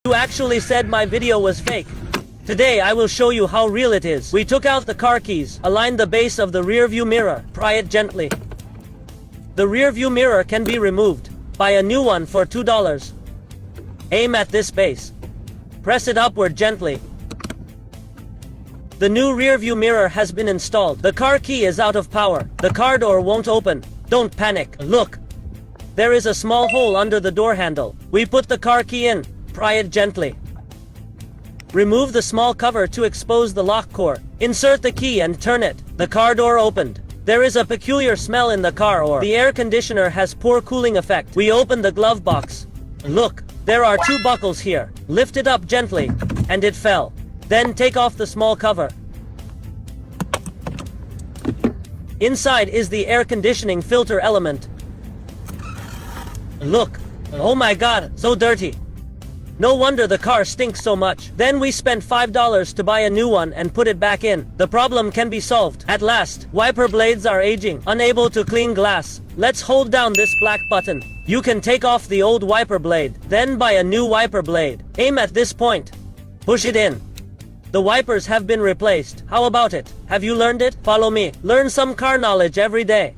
You actually said my video was fake. Today I will show you how real it is. We took out the car keys, aligned the base of the rear view mirror, pry it gently. The rear view mirror can be removed. Buy a new one for $2. Aim at this base. Press it upward gently. The new rear view mirror has been installed. The car key is out of power. The car door won't open. Don't panic. Look. There is a small hole under the door handle. We put the car key in. Pry it gently. Remove the small cover to expose the lock core. Insert the key and turn it. The car door opened. There is a peculiar smell in the car, or the air conditioner has poor cooling effect. We open the glove box. Look, there are 2 buckles here. Lift it up gently, and it fell. Then take off the small cover. Inside is the air conditioning filter element. Look, oh my god, so dirty. No wonder the car stinks so much. Then we spent $5 to buy a new one and put it back in. The problem can be solved. At last, wiper blades are aging, unable to clean glass. Let's hold down this black button. You can take off the old wiper blade, then buy a new wiper blade. Aim at this point. Push it in. The wipers have been replaced. How about it? Have you learned it? Follow me. Learn some car knowledge every day.